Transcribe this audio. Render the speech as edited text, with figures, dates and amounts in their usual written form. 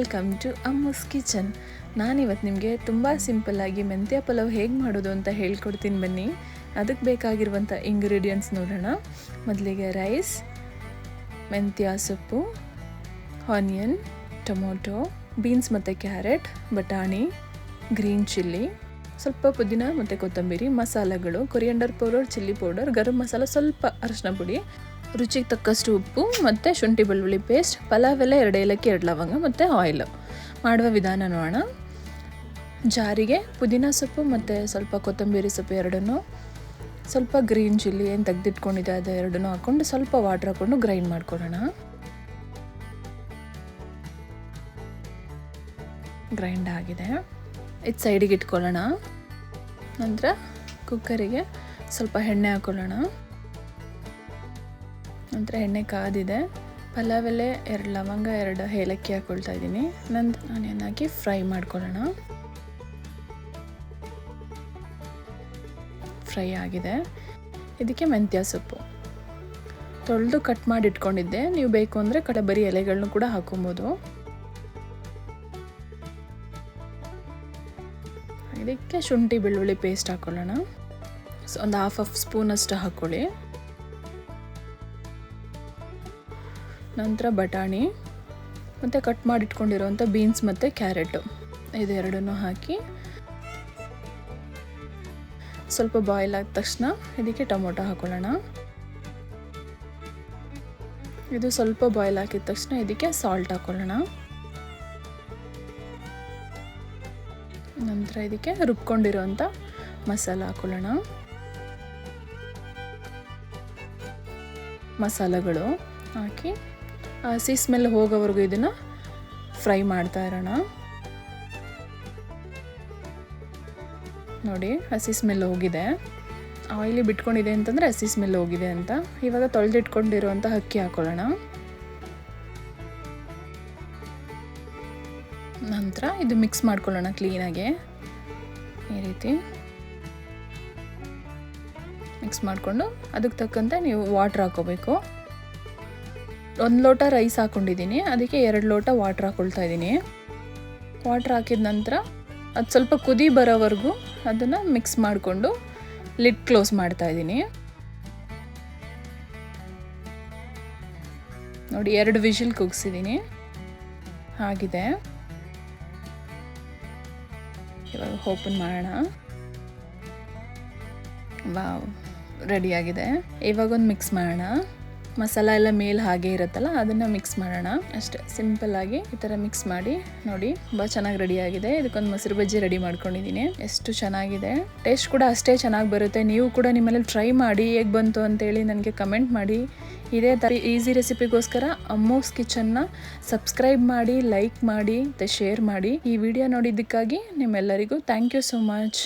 Welcome to Ammu's kitchen. ನಾನಿವತ್ತು ನಿಮಗೆ ತುಂಬ ಸಿಂಪಲ್ಲಾಗಿ ಮೆಂತ್ಯ ಪಲಾವ್ ಹೇಗೆ ಮಾಡೋದು ಅಂತ ಹೇಳ್ಕೊಡ್ತೀನಿ ಬನ್ನಿ. ಅದಕ್ಕೆ ಬೇಕಾಗಿರುವಂಥ ಇಂಗ್ರೀಡಿಯೆಂಟ್ಸ್ ನೋಡೋಣ. ಮೊದಲಿಗೆ ರೈಸ್, ಮೆಂತ್ಯ ಸೊಪ್ಪು, ಆನಿಯನ್, ಟೊಮೊಟೊ, ಬೀನ್ಸ್ ಮತ್ತು ಕ್ಯಾರೆಟ್, ಬಟಾಣಿ, ಗ್ರೀನ್ ಚಿಲ್ಲಿ, ಸ್ವಲ್ಪ ಪುದೀನ ಮತ್ತು ಕೊತ್ತಂಬರಿ, ಮಸಾಲೆಗಳು coriander powder, chilli powder, garam masala, ಸ್ವಲ್ಪ ಅರಿಶಿನ ಪುಡಿ, ರುಚಿಗೆ ತಕ್ಕಷ್ಟು ಉಪ್ಪು ಮತ್ತು ಶುಂಠಿ ಬೆಳ್ಳುಳ್ಳಿ ಪೇಸ್ಟ್, ಪಲಾವ್ ಎಲೆ 2 ಏಲಕ್ಕಿ 2 ಲವಂಗ ಮತ್ತು ಆಯಿಲು. ಮಾಡುವ ವಿಧಾನ ನೋಡೋಣ. ಜಾರಿಗೆ ಪುದೀನ ಸೊಪ್ಪು ಮತ್ತು ಸ್ವಲ್ಪ ಕೊತ್ತಂಬರಿ ಸೊಪ್ಪು ಎರಡನ್ನೂ, ಸ್ವಲ್ಪ ಗ್ರೀನ್ ಚಿಲ್ಲಿ ಏನು ತೆಗೆದಿಟ್ಕೊಂಡಿದೆ ಅದು ಎರಡನ್ನೂ ಹಾಕ್ಕೊಂಡು ಸ್ವಲ್ಪ ವಾಟ್ರ್ ಹಾಕ್ಕೊಂಡು ಗ್ರೈಂಡ್ ಮಾಡ್ಕೊಳ್ಳೋಣ. ಗ್ರೈಂಡ್ ಆಗಿದೆ, ಇದು ಸೈಡಿಗೆ ಇಟ್ಕೊಳ್ಳೋಣ. ನಂತರ ಕುಕ್ಕರಿಗೆ ಸ್ವಲ್ಪ ಎಣ್ಣೆ ಹಾಕ್ಕೊಳ್ಳೋಣ. ನಂತರ ಎಣ್ಣೆ ಕಾದಿದೆ, ಪಲಾವ್ ಎಲೆ 2 ಲವಂಗ 2 ಏಲಕ್ಕಿ ಹಾಕ್ಕೊಳ್ತಾ ಇದ್ದೀನಿ. ನಂತರ ಆನಿಯನ್ ಹಾಕಿ ಫ್ರೈ ಮಾಡ್ಕೊಳ್ಳೋಣ. ಫ್ರೈ ಆಗಿದೆ, ಇದಕ್ಕೆ ಮೆಂತ್ಯ ಸೊಪ್ಪು ತೊಳೆದು ಕಟ್ ಮಾಡಿ ಇಟ್ಕೊಂಡಿದ್ದೆ. ನೀವು ಬೇಕು ಅಂದರೆ ಬರೀ ಎಲೆಗಳನ್ನೂ ಕೂಡ ಹಾಕೊಬೋದು. ಇದಕ್ಕೆ ಶುಂಠಿ ಬೆಳ್ಳುಳ್ಳಿ ಪೇಸ್ಟ್ ಹಾಕ್ಕೊಳ್ಳೋಣ. ಒಂದು ಹಾಫ್ ಸ್ಪೂನಷ್ಟು ಹಾಕ್ಕೊಳ್ಳಿ. ನಂತರ ಬಟಾಣಿ ಮತ್ತು ಕಟ್ ಮಾಡಿ ಇಟ್ಕೊಂಡಿರೋವಂಥ ಬೀನ್ಸ್ ಮತ್ತು ಕ್ಯಾರೆಟು ಇದು ಎರಡನ್ನೂ ಹಾಕಿ ಸ್ವಲ್ಪ ಬಾಯ್ಲ್ ಆದ ತಕ್ಷಣ ಇದಕ್ಕೆ ಟೊಮೊಟೊ ಹಾಕ್ಕೊಳ್ಳೋಣ. ಇದು ಸ್ವಲ್ಪ ಬಾಯ್ಲ್ ಹಾಕಿದ ತಕ್ಷಣ ಇದಕ್ಕೆ ಸಾಲ್ಟ್ ಹಾಕ್ಕೊಳ್ಳೋಣ. ನಂತರ ಇದಕ್ಕೆ ರುಬ್ಕೊಂಡಿರೋವಂಥ ಮಸಾಲ ಹಾಕ್ಕೊಳ್ಳೋಣ. ಮಸಾಲೆಗಳು ಹಾಕಿ ಹಸಿ ಸ್ಮೆಲ್ ಹೋಗೋವರೆಗೂ ಇದನ್ನು ಫ್ರೈ ಮಾಡ್ತಾ ಇರೋಣ. ನೋಡಿ, ಹಸಿ ಸ್ಮೆಲ್ ಹೋಗಿದೆ. ಆಯಿಲಿ ಬಿಟ್ಕೊಂಡಿದೆ ಅಂತಂದರೆ ಹಸಿ ಸ್ಮೆಲ್ ಹೋಗಿದೆ ಅಂತ. ಇವಾಗ ತೊಳೆದಿಟ್ಕೊಂಡಿರುವಂಥ ಅಕ್ಕಿ ಹಾಕ್ಕೊಳ್ಳೋಣ. ನಂತರ ಇದು ಮಿಕ್ಸ್ ಮಾಡ್ಕೊಳ್ಳೋಣ ಕ್ಲೀನಾಗೆ. ಈ ರೀತಿ ಮಿಕ್ಸ್ ಮಾಡಿಕೊಂಡು ಅದಕ್ಕೆ ತಕ್ಕಂತೆ ನೀವು ವಾಟ್ರ್ ಹಾಕ್ಕೋಬೇಕು. 1 ಲೋಟ ರೈಸ್ ಹಾಕ್ಕೊಂಡಿದ್ದೀನಿ, ಅದಕ್ಕೆ 2 ಲೋಟ ವಾಟ್ರ್ ಹಾಕ್ಕೊಳ್ತಾ ಇದ್ದೀನಿ. ವಾಟ್ರ್ ಹಾಕಿದ ನಂತರ ಅದು ಸ್ವಲ್ಪ ಕುದಿ ಬರೋವರೆಗೂ ಅದನ್ನು ಮಿಕ್ಸ್ ಮಾಡಿಕೊಂಡು ಲಿಡ್ ಕ್ಲೋಸ್ ಮಾಡ್ತಾ ಇದ್ದೀನಿ. ನೋಡಿ, 2 ವಿಷಿಲ್ ಕೂಗಿಸಿದ್ದೀನಿ. ಆಗಿದೆ, ಇವಾಗ ಓಪನ್ ಮಾಡೋಣ. ವಾವ್, ರೆಡಿಯಾಗಿದೆ. ಇವಾಗೊಂದು ಮಿಕ್ಸ್ ಮಾಡೋಣ. ಮಸಾಲ ಎಲ್ಲ ಮೇಲೆ ಹಾಗೆ ಇರುತ್ತಲ್ಲ, ಅದನ್ನು ಮಿಕ್ಸ್ ಮಾಡೋಣ. ಅಷ್ಟೇ ಸಿಂಪಲ್ಲಾಗಿ ಈ ಥರ ಮಿಕ್ಸ್ ಮಾಡಿ ನೋಡಿ, ತುಂಬ ಚೆನ್ನಾಗಿ ರೆಡಿಯಾಗಿದೆ. ಇದಕ್ಕೊಂದು ಮೊಸರು ಬಜ್ಜಿ ರೆಡಿ ಮಾಡ್ಕೊಂಡಿದ್ದೀನಿ. ಎಷ್ಟು ಚೆನ್ನಾಗಿದೆ, ಟೇಸ್ಟ್ ಕೂಡ ಅಷ್ಟೇ ಚೆನ್ನಾಗಿ ಬರುತ್ತೆ. ನೀವು ಕೂಡ ನಿಮ್ಮಲ್ಲಿ ಟ್ರೈ ಮಾಡಿ ಹೇಗೆ ಬಂತು ಅಂತೇಳಿ ನನಗೆ ಕಮೆಂಟ್ ಮಾಡಿ. ಇದೇ ಥರ ಈಸಿ ರೆಸಿಪಿಗೋಸ್ಕರ ಅಮ್ಮೂಸ್ ಕಿಚನ್ನ ಸಬ್ಸ್ಕ್ರೈಬ್ ಮಾಡಿ, ಲೈಕ್ ಮಾಡಿ ಮತ್ತು ಶೇರ್ ಮಾಡಿ. ಈ ವಿಡಿಯೋ ನೋಡಿದ್ದಕ್ಕಾಗಿ ನಿಮ್ಮೆಲ್ಲರಿಗೂ ಥ್ಯಾಂಕ್ ಯು ಸೋ ಮಚ್.